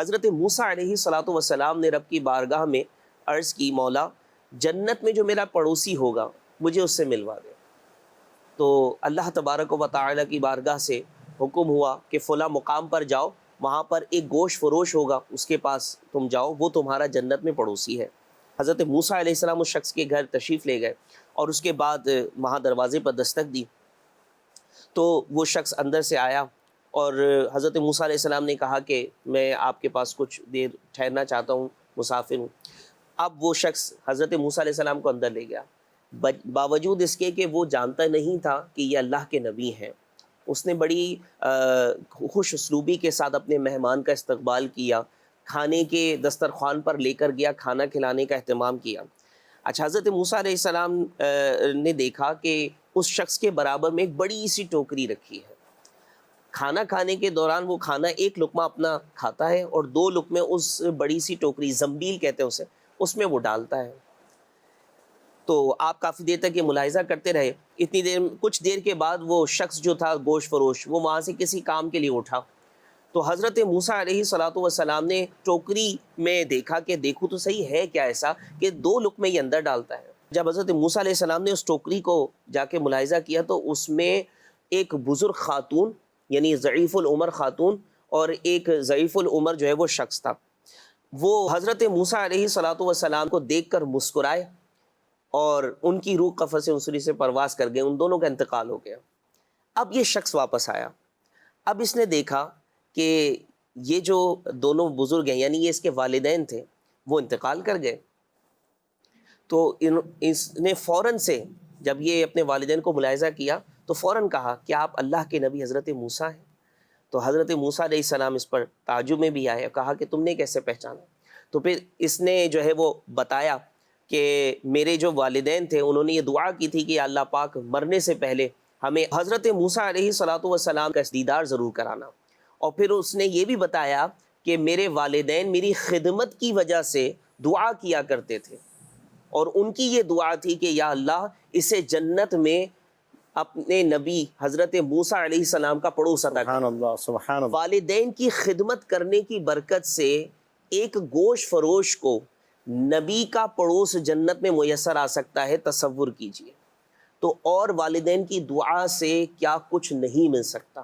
حضرت موسیٰ علیہ السلام نے رب کی بارگاہ میں عرض کی، مولا جنت میں جو میرا پڑوسی ہوگا مجھے اس سے ملوا دے۔ تو اللہ تبارک و تعالیٰ کی بارگاہ سے حکم ہوا کہ فلاں مقام پر جاؤ، وہاں پر ایک گوشت فروش ہوگا، اس کے پاس تم جاؤ، وہ تمہارا جنت میں پڑوسی ہے۔ حضرت موسیٰ علیہ السلام اس شخص کے گھر تشریف لے گئے اور اس کے بعد وہاں دروازے پر دستک دی تو وہ شخص اندر سے آیا اور حضرت موسیٰ علیہ السلام نے کہا کہ میں آپ کے پاس کچھ دیر ٹھہرنا چاہتا ہوں، مسافر ہوں۔ اب وہ شخص حضرت موسیٰ علیہ السلام کو اندر لے گیا، باوجود اس کے کہ وہ جانتا نہیں تھا کہ یہ اللہ کے نبی ہیں۔ اس نے بڑی خوش اسلوبی کے ساتھ اپنے مہمان کا استقبال کیا، کھانے کے دسترخوان پر لے کر گیا، کھانا کھلانے کا اہتمام کیا۔ اچھا، حضرت موسیٰ علیہ السلام نے دیکھا کہ اس شخص کے برابر میں ایک بڑی سی ٹوکری رکھی ہے۔ کھانا کھانے کے دوران وہ کھانا ایک لقمہ اپنا کھاتا ہے اور دو لقمے اس بڑی سی ٹوکری، زنبیل کہتے ہیں اسے، اس میں وہ ڈالتا ہے۔ تو آپ کافی دیر تک یہ ملاحظہ کرتے رہے۔ اتنی دیر، کچھ دیر کے بعد وہ شخص جو تھا گوشت فروش، وہ وہاں سے کسی کام کے لیے اٹھا تو حضرت موسیٰ علیہ السلام نے ٹوکری میں دیکھا کہ دیکھو تو صحیح ہے کیا ایسا کہ دو لقمے یہ اندر ڈالتا ہے۔ جب حضرت موسیٰ علیہ السلام نے اس ٹوکری کو جا کے ملاحظہ کیا تو اس میں ایک بزرگ خاتون، یعنی ضعیف العمر خاتون، اور ایک ضعیف العمر جو ہے وہ شخص تھا۔ وہ حضرت موسیٰ علیہ السلام کو دیکھ کر مسکرائے اور ان کی روح قفس انصری سے پرواز کر گئے، ان دونوں کا انتقال ہو گیا۔ اب یہ شخص واپس آیا، اب اس نے دیکھا کہ یہ جو دونوں بزرگ ہیں، یعنی یہ اس کے والدین تھے، وہ انتقال کر گئے۔ تو اس نے فوراً سے جب یہ اپنے والدین کو ملاحظہ کیا تو فوراً کہا کہ آپ اللہ کے نبی حضرت موسیٰ ہیں۔ تو حضرت موسیٰ علیہ السلام اس پر تعجب میں بھی آئے، کہا کہ تم نے کیسے پہچانا؟ تو پھر اس نے جو ہے وہ بتایا کہ میرے جو والدین تھے انہوں نے یہ دعا کی تھی کہ اللہ پاک مرنے سے پہلے ہمیں حضرت موسیٰ علیہ السلام کا دیدار ضرور کرانا۔ اور پھر اس نے یہ بھی بتایا کہ میرے والدین میری خدمت کی وجہ سے دعا کیا کرتے تھے اور ان کی یہ دعا تھی کہ یا اللہ اسے جنت میں اپنے نبی حضرت موسیٰ علیہ السلام کا پڑوس عطا کر۔ سبحان اللہ، سبحان اللہ۔ والدین کی خدمت کرنے کی برکت سے ایک گوشت فروش کو نبی کا پڑوس جنت میں میسر آ سکتا ہے، تصور کیجئے۔ تو اور والدین کی دعا سے کیا کچھ نہیں مل سکتا۔